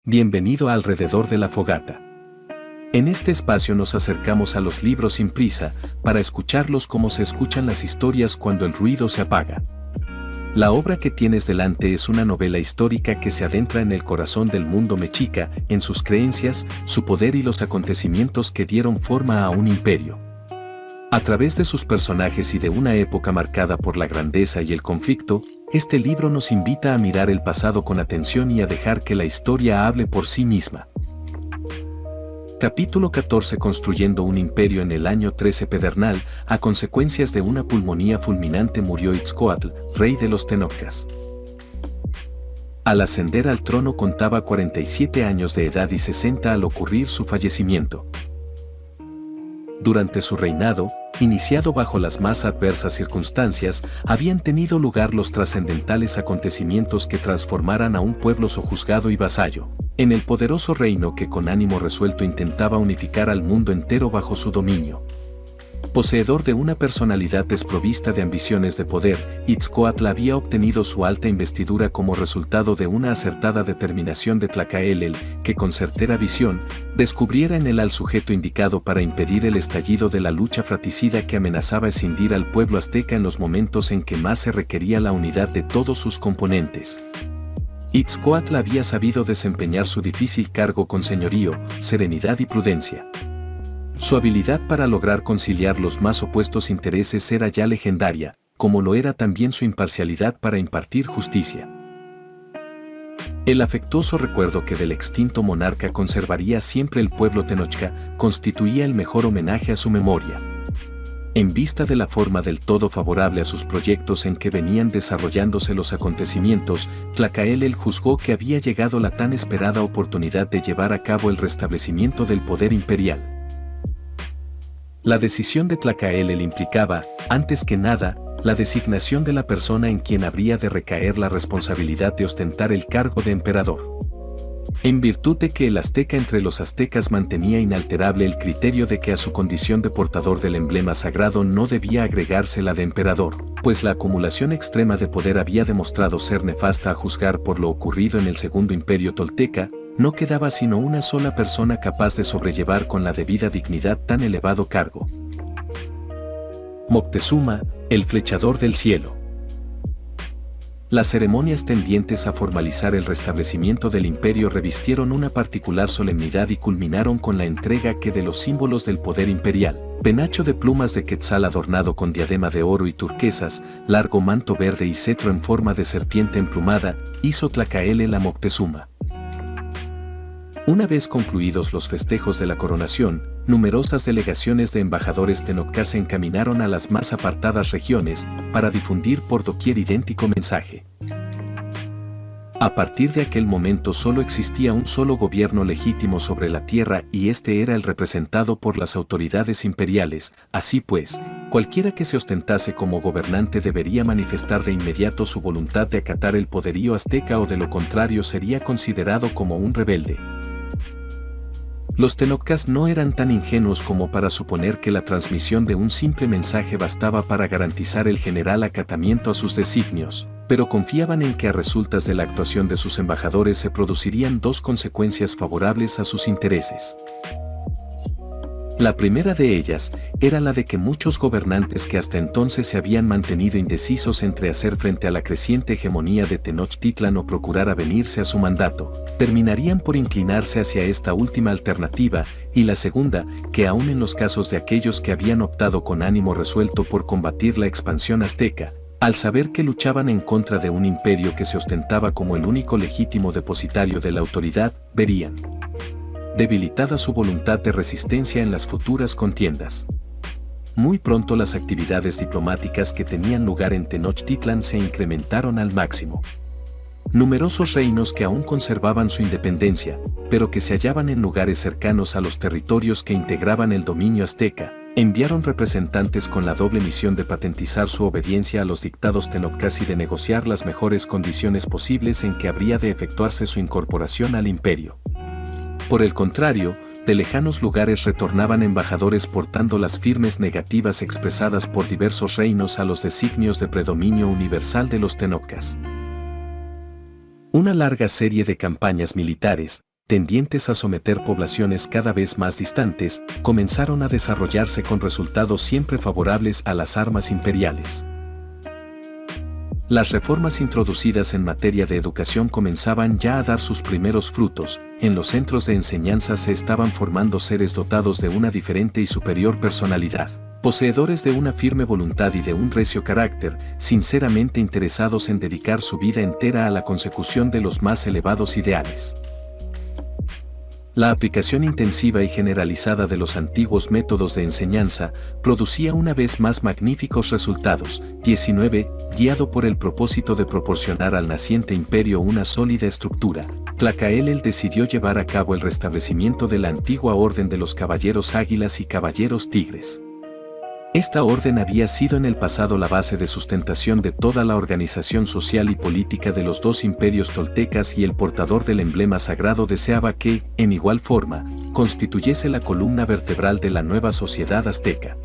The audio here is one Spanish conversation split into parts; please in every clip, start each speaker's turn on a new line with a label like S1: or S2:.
S1: Bienvenido a Alrededor de la Fogata. En este espacio nos acercamos a los libros sin prisa, para escucharlos como se escuchan las historias cuando el ruido se apaga. La obra que tienes delante es una novela histórica que se adentra en el corazón del mundo mexica, en sus creencias, su poder y los acontecimientos que dieron forma a un imperio. A través de sus personajes y de una época marcada por la grandeza y el conflicto, este libro nos invita a mirar el pasado con atención y a dejar que la historia hable por sí misma. Capítulo 14. Construyendo un imperio. En el año 13 Pedernal, a consecuencias de una pulmonía fulminante murió Itzcoatl, rey de los Tenocas. Al ascender al trono contaba 47 años de edad y 60 al ocurrir su fallecimiento. Durante su reinado, iniciado bajo las más adversas circunstancias, habían tenido lugar los trascendentales acontecimientos que transformaran a un pueblo sojuzgado y vasallo, en el poderoso reino que con ánimo resuelto intentaba unificar al mundo entero bajo su dominio. Poseedor de una personalidad desprovista de ambiciones de poder, Itzcoatl había obtenido su alta investidura como resultado de una acertada determinación de Tlacaelel, que con certera visión, descubriera en él al sujeto indicado para impedir el estallido de la lucha fratricida que amenazaba escindir al pueblo azteca en los momentos en que más se requería la unidad de todos sus componentes. Itzcoatl había sabido desempeñar su difícil cargo con señorío, serenidad y prudencia. Su habilidad para lograr conciliar los más opuestos intereses era ya legendaria, como lo era también su imparcialidad para impartir justicia. El afectuoso recuerdo que del extinto monarca conservaría siempre el pueblo tenochca constituía el mejor homenaje a su memoria. En vista de la forma del todo favorable a sus proyectos en que venían desarrollándose los acontecimientos, Tlacaelel juzgó que había llegado la tan esperada oportunidad de llevar a cabo el restablecimiento del poder imperial. La decisión de Tlacaelel implicaba, antes que nada, la designación de la persona en quien habría de recaer la responsabilidad de ostentar el cargo de emperador. En virtud de que el azteca entre los aztecas mantenía inalterable el criterio de que a su condición de portador del emblema sagrado no debía agregarse la de emperador, pues la acumulación extrema de poder había demostrado ser nefasta a juzgar por lo ocurrido en el Segundo Imperio Tolteca, no quedaba sino una sola persona capaz de sobrellevar con la debida dignidad tan elevado cargo. Moctezuma, el flechador del cielo. Las ceremonias tendientes a formalizar el restablecimiento del imperio revistieron una particular solemnidad y culminaron con la entrega que de los símbolos del poder imperial, penacho de plumas de quetzal adornado con diadema de oro y turquesas, largo manto verde y cetro en forma de serpiente emplumada, hizo Tlacaelel a Moctezuma. Una vez concluidos los festejos de la coronación, numerosas delegaciones de embajadores tenocas se encaminaron a las más apartadas regiones para difundir por doquier idéntico mensaje. A partir de aquel momento solo existía un solo gobierno legítimo sobre la tierra y este era el representado por las autoridades imperiales. Así pues, cualquiera que se ostentase como gobernante debería manifestar de inmediato su voluntad de acatar el poderío azteca o de lo contrario sería considerado como un rebelde. Los tenocas no eran tan ingenuos como para suponer que la transmisión de un simple mensaje bastaba para garantizar el general acatamiento a sus designios, pero confiaban en que a resultas de la actuación de sus embajadores se producirían dos consecuencias favorables a sus intereses. La primera de ellas era la de que muchos gobernantes que hasta entonces se habían mantenido indecisos entre hacer frente a la creciente hegemonía de Tenochtitlan o procurar avenirse a su mandato, terminarían por inclinarse hacia esta última alternativa, y la segunda, que aun en los casos de aquellos que habían optado con ánimo resuelto por combatir la expansión azteca, al saber que luchaban en contra de un imperio que se ostentaba como el único legítimo depositario de la autoridad, verían debilitada su voluntad de resistencia en las futuras contiendas. Muy pronto las actividades diplomáticas que tenían lugar en Tenochtitlan se incrementaron al máximo. Numerosos reinos que aún conservaban su independencia, pero que se hallaban en lugares cercanos a los territorios que integraban el dominio azteca, enviaron representantes con la doble misión de patentizar su obediencia a los dictados tenocas y de negociar las mejores condiciones posibles en que habría de efectuarse su incorporación al imperio. Por el contrario, de lejanos lugares retornaban embajadores portando las firmes negativas expresadas por diversos reinos a los designios de predominio universal de los tenocas. Una larga serie de campañas militares, tendientes a someter poblaciones cada vez más distantes, comenzaron a desarrollarse con resultados siempre favorables a las armas imperiales. Las reformas introducidas en materia de educación comenzaban ya a dar sus primeros frutos. En los centros de enseñanza se estaban formando seres dotados de una diferente y superior personalidad, poseedores de una firme voluntad y de un recio carácter, sinceramente interesados en dedicar su vida entera a la consecución de los más elevados ideales. La aplicación intensiva y generalizada de los antiguos métodos de enseñanza producía una vez más magníficos resultados. 19. Guiado por el propósito de proporcionar al naciente imperio una sólida estructura, Tlacaelel decidió llevar a cabo el restablecimiento de la antigua orden de los caballeros águilas y caballeros tigres. Esta orden había sido en el pasado la base de sustentación de toda la organización social y política de los dos imperios toltecas, y el portador del emblema sagrado deseaba que, en igual forma, constituyese la columna vertebral de la nueva sociedad azteca.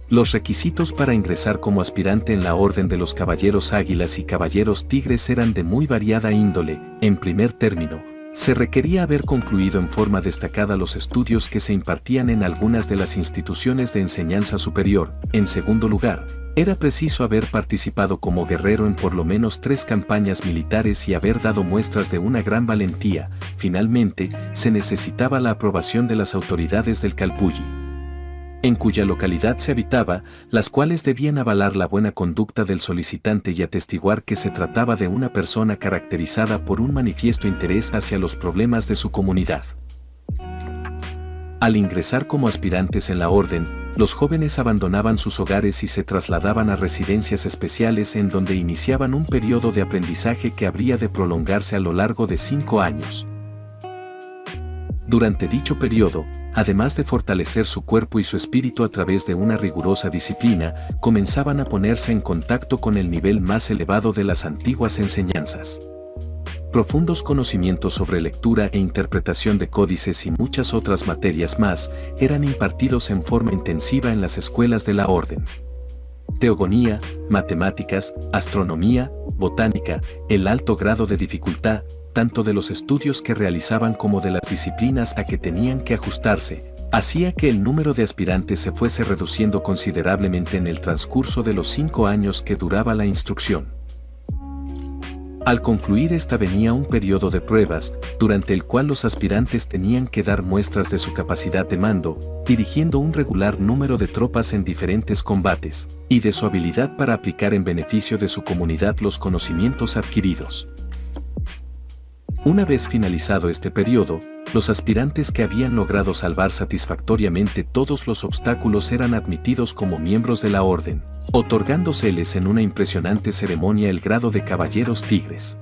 S1: Los requisitos para ingresar como aspirante en la orden de los caballeros águilas y caballeros tigres eran de muy variada índole. En primer término, se requería haber concluido en forma destacada los estudios que se impartían en algunas de las instituciones de enseñanza superior. En segundo lugar, era preciso haber participado como guerrero en por lo menos 3 campañas militares y haber dado muestras de una gran valentía. Finalmente, se necesitaba la aprobación de las autoridades del Calpulli, en cuya localidad se habitaba, las cuales debían avalar la buena conducta del solicitante y atestiguar que se trataba de una persona caracterizada por un manifiesto interés hacia los problemas de su comunidad. Al ingresar como aspirantes en la orden, los jóvenes abandonaban sus hogares y se trasladaban a residencias especiales en donde iniciaban un periodo de aprendizaje que habría de prolongarse a lo largo de 5 años. Durante dicho periodo, además de fortalecer su cuerpo y su espíritu a través de una rigurosa disciplina, comenzaban a ponerse en contacto con el nivel más elevado de las antiguas enseñanzas. Profundos conocimientos sobre lectura e interpretación de códices y muchas otras materias más eran impartidos en forma intensiva en las escuelas de la orden. Teogonía, matemáticas, astronomía, botánica, el alto grado de dificultad, tanto de los estudios que realizaban como de las disciplinas a que tenían que ajustarse, hacía que el número de aspirantes se fuese reduciendo considerablemente en el transcurso de los 5 años que duraba la instrucción. Al concluir esta venía un periodo de pruebas, durante el cual los aspirantes tenían que dar muestras de su capacidad de mando, dirigiendo un regular número de tropas en diferentes combates, y de su habilidad para aplicar en beneficio de su comunidad los conocimientos adquiridos. Una vez finalizado este periodo, los aspirantes que habían logrado salvar satisfactoriamente todos los obstáculos eran admitidos como miembros de la orden, otorgándoseles en una impresionante ceremonia el grado de caballeros tigres.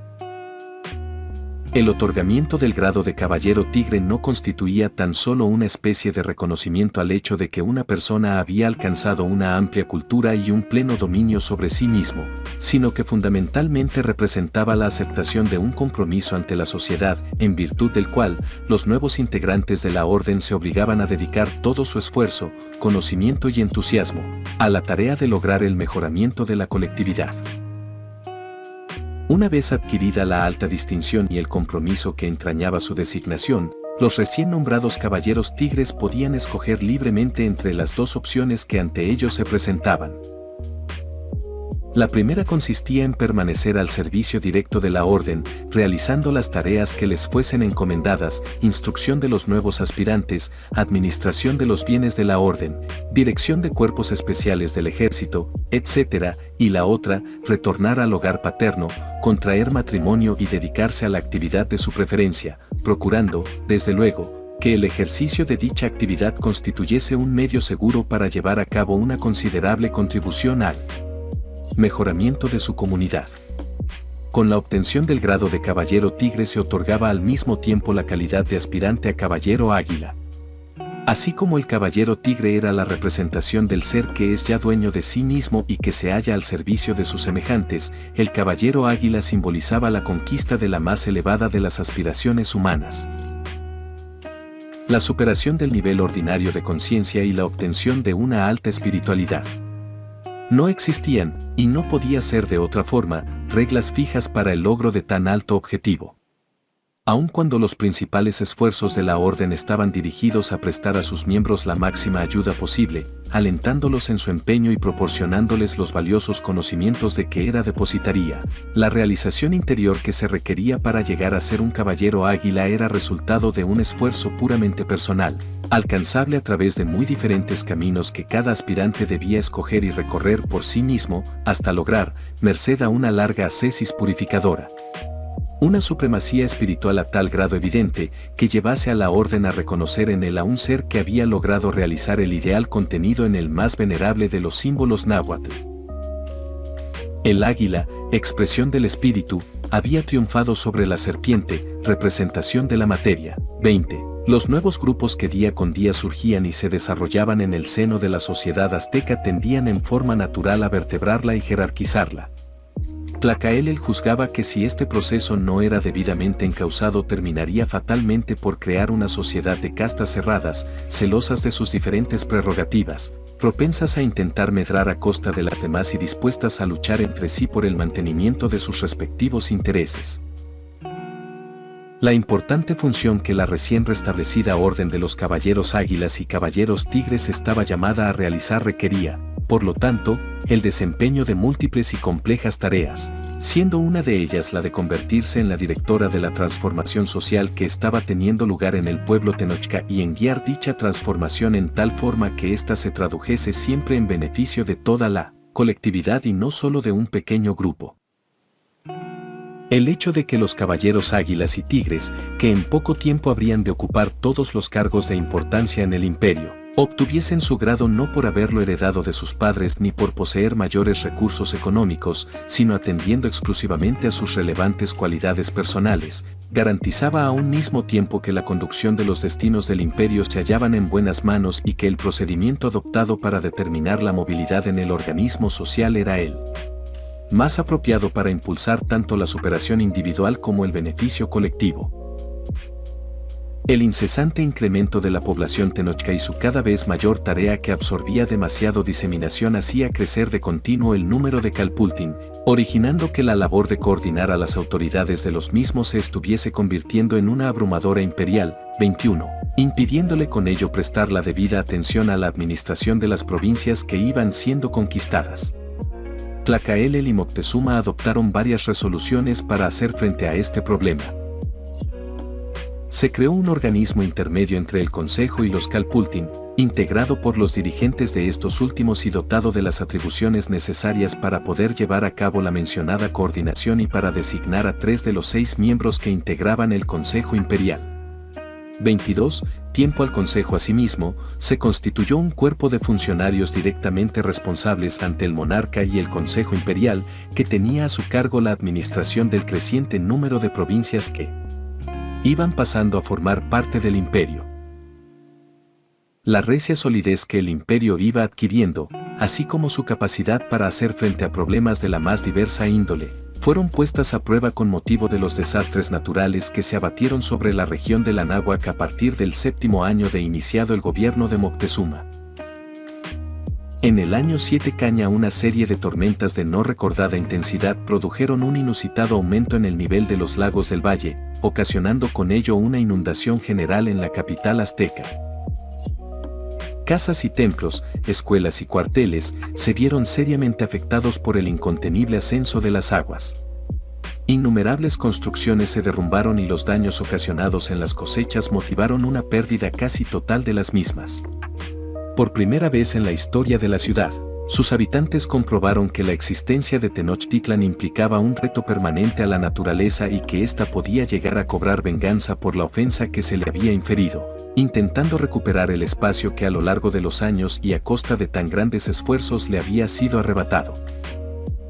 S1: El otorgamiento del grado de caballero tigre no constituía tan solo una especie de reconocimiento al hecho de que una persona había alcanzado una amplia cultura y un pleno dominio sobre sí mismo, sino que fundamentalmente representaba la aceptación de un compromiso ante la sociedad, en virtud del cual los nuevos integrantes de la orden se obligaban a dedicar todo su esfuerzo, conocimiento y entusiasmo a la tarea de lograr el mejoramiento de la colectividad. Una vez adquirida la alta distinción y el compromiso que entrañaba su designación, los recién nombrados caballeros tigres podían escoger libremente entre las 2 opciones que ante ellos se presentaban. La primera consistía en permanecer al servicio directo de la orden, realizando las tareas que les fuesen encomendadas, instrucción de los nuevos aspirantes, administración de los bienes de la orden, dirección de cuerpos especiales del ejército, etc., y la otra, retornar al hogar paterno, contraer matrimonio y dedicarse a la actividad de su preferencia, procurando, desde luego, que el ejercicio de dicha actividad constituyese un medio seguro para llevar a cabo una considerable contribución al mejoramiento de su comunidad. Con la obtención del grado de caballero tigre se otorgaba al mismo tiempo la calidad de aspirante a caballero águila. Así como el caballero tigre era la representación del ser que es ya dueño de sí mismo y que se halla al servicio de sus semejantes, el caballero águila simbolizaba la conquista de la más elevada de las aspiraciones humanas: la superación del nivel ordinario de conciencia y la obtención de una alta espiritualidad. No existían, y no podía ser de otra forma, reglas fijas para el logro de tan alto objetivo. Aun cuando los principales esfuerzos de la orden estaban dirigidos a prestar a sus miembros la máxima ayuda posible, alentándolos en su empeño y proporcionándoles los valiosos conocimientos de que era depositaría, la realización interior que se requería para llegar a ser un caballero águila era resultado de un esfuerzo puramente personal, alcanzable a través de muy diferentes caminos que cada aspirante debía escoger y recorrer por sí mismo, hasta lograr, merced a una larga ascesis purificadora, una supremacía espiritual a tal grado evidente que llevase a la orden a reconocer en él a un ser que había logrado realizar el ideal contenido en el más venerable de los símbolos náhuatl. El águila, expresión del espíritu, había triunfado sobre la serpiente, representación de la materia. 20. Los nuevos grupos que día con día surgían y se desarrollaban en el seno de la sociedad azteca tendían en forma natural a vertebrarla y jerarquizarla. Tlacaelel juzgaba que si este proceso no era debidamente encauzado terminaría fatalmente por crear una sociedad de castas cerradas, celosas de sus diferentes prerrogativas, propensas a intentar medrar a costa de las demás y dispuestas a luchar entre sí por el mantenimiento de sus respectivos intereses. La importante función que la recién restablecida Orden de los Caballeros Águilas y Caballeros Tigres estaba llamada a realizar requería, por lo tanto, el desempeño de múltiples y complejas tareas, siendo una de ellas la de convertirse en la directora de la transformación social que estaba teniendo lugar en el pueblo Tenochca y en guiar dicha transformación en tal forma que ésta se tradujese siempre en beneficio de toda la colectividad y no solo de un pequeño grupo. El hecho de que los caballeros águilas y tigres, que en poco tiempo habrían de ocupar todos los cargos de importancia en el imperio, obtuviesen su grado no por haberlo heredado de sus padres ni por poseer mayores recursos económicos, sino atendiendo exclusivamente a sus relevantes cualidades personales, garantizaba a un mismo tiempo que la conducción de los destinos del imperio se hallaban en buenas manos y que el procedimiento adoptado para determinar la movilidad en el organismo social era el más apropiado para impulsar tanto la superación individual como el beneficio colectivo. El incesante incremento de la población tenochca y su cada vez mayor tarea que absorbía demasiado diseminación hacía crecer de continuo el número de Calpultin, originando que la labor de coordinar a las autoridades de los mismos se estuviese convirtiendo en una abrumadora imperial. 21. Impidiéndole con ello prestar la debida atención a la administración de las provincias que iban siendo conquistadas. Tlacaelel y Moctezuma adoptaron varias resoluciones para hacer frente a este problema. Se creó un organismo intermedio entre el Consejo y los Calpultin, integrado por los dirigentes de estos últimos y dotado de las atribuciones necesarias para poder llevar a cabo la mencionada coordinación y para designar a 3 de los 6 miembros que integraban el Consejo Imperial. 22. Tiempo al Consejo asimismo, se constituyó un cuerpo de funcionarios directamente responsables ante el monarca y el Consejo Imperial, que tenía a su cargo la administración del creciente número de provincias que iban pasando a formar parte del imperio. La recia solidez que el imperio iba adquiriendo, así como su capacidad para hacer frente a problemas de la más diversa índole, fueron puestas a prueba con motivo de los desastres naturales que se abatieron sobre la región del Anáhuac a partir del 7º año de iniciado el gobierno de Moctezuma. En el año 7 Caña una serie de tormentas de no recordada intensidad produjeron un inusitado aumento en el nivel de los lagos del valle, ocasionando con ello una inundación general en la capital azteca. Casas y templos, escuelas y cuarteles se vieron seriamente afectados por el incontenible ascenso de las aguas. Innumerables construcciones se derrumbaron y los daños ocasionados en las cosechas motivaron una pérdida casi total de las mismas. Por primera vez en la historia de la ciudad, sus habitantes comprobaron que la existencia de Tenochtitlan implicaba un reto permanente a la naturaleza y que ésta podía llegar a cobrar venganza por la ofensa que se le había inferido, intentando recuperar el espacio que a lo largo de los años y a costa de tan grandes esfuerzos le había sido arrebatado.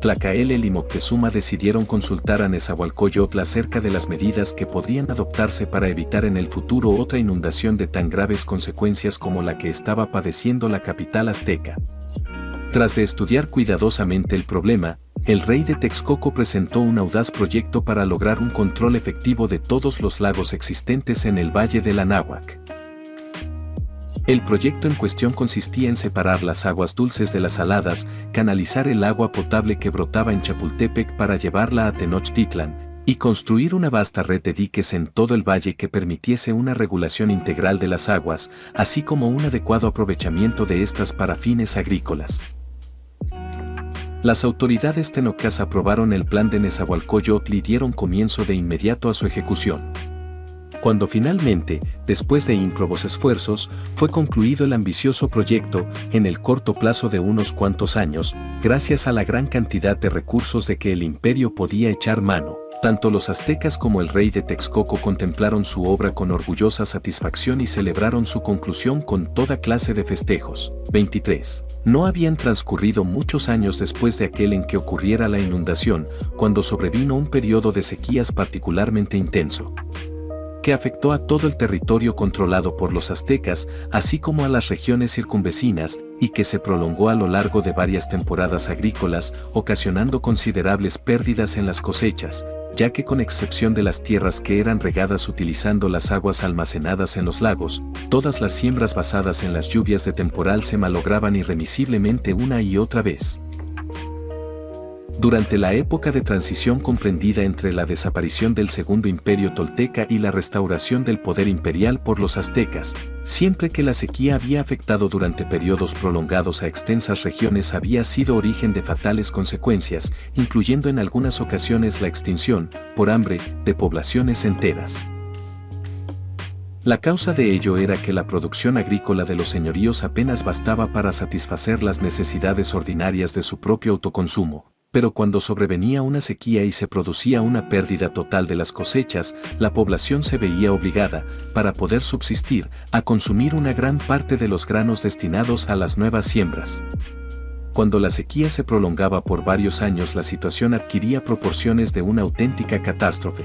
S1: Tlacaelel y Moctezuma decidieron consultar a Nezahualcóyotl acerca de las medidas que podrían adoptarse para evitar en el futuro otra inundación de tan graves consecuencias como la que estaba padeciendo la capital azteca. Tras de estudiar cuidadosamente el problema, el rey de Texcoco presentó un audaz proyecto para lograr un control efectivo de todos los lagos existentes en el valle del Anáhuac. El proyecto en cuestión consistía en separar las aguas dulces de las saladas, canalizar el agua potable que brotaba en Chapultepec para llevarla a Tenochtitlan, y construir una vasta red de diques en todo el valle que permitiese una regulación integral de las aguas, así como un adecuado aprovechamiento de estas para fines agrícolas. Las autoridades tenocas aprobaron el plan de Nezahualcóyotl y dieron comienzo de inmediato a su ejecución. Cuando finalmente, después de ímprobos esfuerzos, fue concluido el ambicioso proyecto, en el corto plazo de unos cuantos años, gracias a la gran cantidad de recursos de que el imperio podía echar mano, tanto los aztecas como el rey de Texcoco contemplaron su obra con orgullosa satisfacción y celebraron su conclusión con toda clase de festejos. 23. No habían transcurrido muchos años después de aquel en que ocurriera la inundación, cuando sobrevino un periodo de sequías particularmente intenso, que afectó a todo el territorio controlado por los aztecas, así como a las regiones circunvecinas, y que se prolongó a lo largo de varias temporadas agrícolas, ocasionando considerables pérdidas en las cosechas, ya que con excepción de las tierras que eran regadas utilizando las aguas almacenadas en los lagos, todas las siembras basadas en las lluvias de temporal se malograban irremisiblemente una y otra vez. Durante la época de transición comprendida entre la desaparición del Segundo Imperio Tolteca y la restauración del poder imperial por los aztecas, siempre que la sequía había afectado durante periodos prolongados a extensas regiones había sido origen de fatales consecuencias, incluyendo en algunas ocasiones la extinción, por hambre, de poblaciones enteras. La causa de ello era que la producción agrícola de los señoríos apenas bastaba para satisfacer las necesidades ordinarias de su propio autoconsumo. Pero cuando sobrevenía una sequía y se producía una pérdida total de las cosechas, la población se veía obligada, para poder subsistir, a consumir una gran parte de los granos destinados a las nuevas siembras. Cuando la sequía se prolongaba por varios años, la situación adquiría proporciones de una auténtica catástrofe.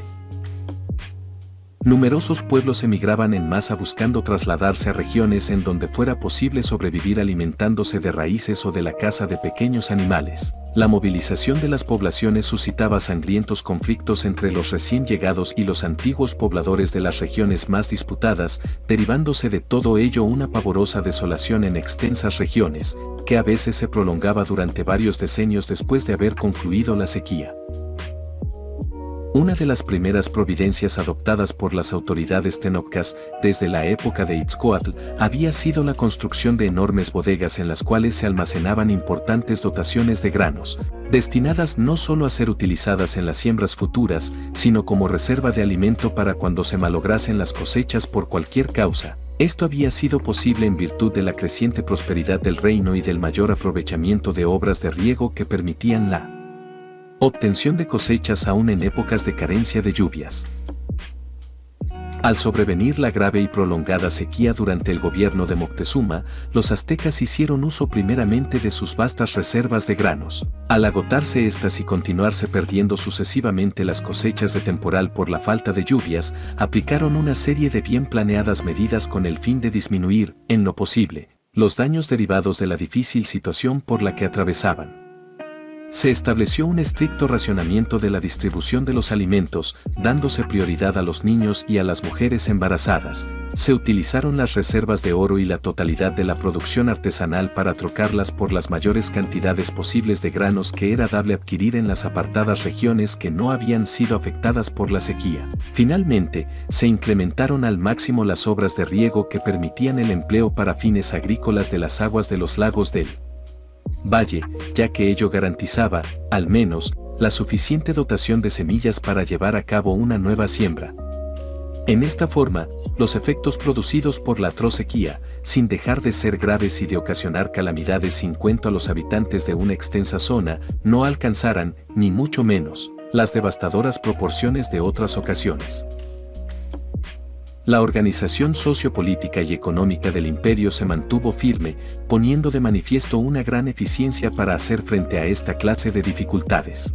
S1: Numerosos pueblos emigraban en masa buscando trasladarse a regiones en donde fuera posible sobrevivir alimentándose de raíces o de la caza de pequeños animales. La movilización de las poblaciones suscitaba sangrientos conflictos entre los recién llegados y los antiguos pobladores de las regiones más disputadas, derivándose de todo ello una pavorosa desolación en extensas regiones, que a veces se prolongaba durante varios decenios después de haber concluido la sequía. Una de las primeras providencias adoptadas por las autoridades tenocas desde la época de Itzcoatl había sido la construcción de enormes bodegas en las cuales se almacenaban importantes dotaciones de granos, destinadas no solo a ser utilizadas en las siembras futuras, sino como reserva de alimento para cuando se malograsen las cosechas por cualquier causa. Esto había sido posible en virtud de la creciente prosperidad del reino y del mayor aprovechamiento de obras de riego que permitían la obtención de cosechas aún en épocas de carencia de lluvias. Al sobrevenir la grave y prolongada sequía durante el gobierno de Moctezuma, los aztecas hicieron uso primeramente de sus vastas reservas de granos. Al agotarse estas y continuarse perdiendo sucesivamente las cosechas de temporal por la falta de lluvias, aplicaron una serie de bien planeadas medidas con el fin de disminuir, en lo posible, los daños derivados de la difícil situación por la que atravesaban. Se estableció un estricto racionamiento de la distribución de los alimentos, dándose prioridad a los niños y a las mujeres embarazadas. Se utilizaron las reservas de oro y la totalidad de la producción artesanal para trocarlas por las mayores cantidades posibles de granos que era dable adquirir en las apartadas regiones que no habían sido afectadas por la sequía. Finalmente, se incrementaron al máximo las obras de riego que permitían el empleo para fines agrícolas de las aguas de los lagos del valle, ya que ello garantizaba, al menos, la suficiente dotación de semillas para llevar a cabo una nueva siembra. En esta forma, los efectos producidos por la atroz sequía, sin dejar de ser graves y de ocasionar calamidades sin cuento a los habitantes de una extensa zona, no alcanzaran, ni mucho menos, las devastadoras proporciones de otras ocasiones. La organización sociopolítica y económica del imperio se mantuvo firme, poniendo de manifiesto una gran eficiencia para hacer frente a esta clase de dificultades.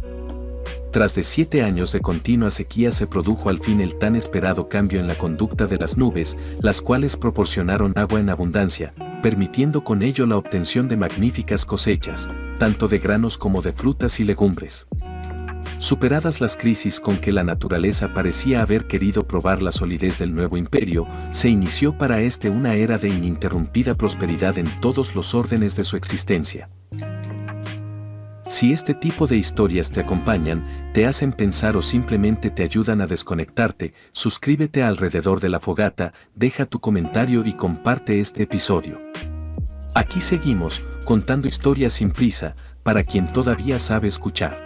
S1: Tras de 7 años de continua sequía se produjo al fin el tan esperado cambio en la conducta de las nubes, las cuales proporcionaron agua en abundancia, permitiendo con ello la obtención de magníficas cosechas, tanto de granos como de frutas y legumbres. Superadas las crisis con que la naturaleza parecía haber querido probar la solidez del nuevo imperio, se inició para este una era de ininterrumpida prosperidad en todos los órdenes de su existencia. Si este tipo de historias te acompañan, te hacen pensar o simplemente te ayudan a desconectarte, suscríbete a Alrededor de la Fogata, deja tu comentario y comparte este episodio. Aquí seguimos, contando historias sin prisa, para quien todavía sabe escuchar.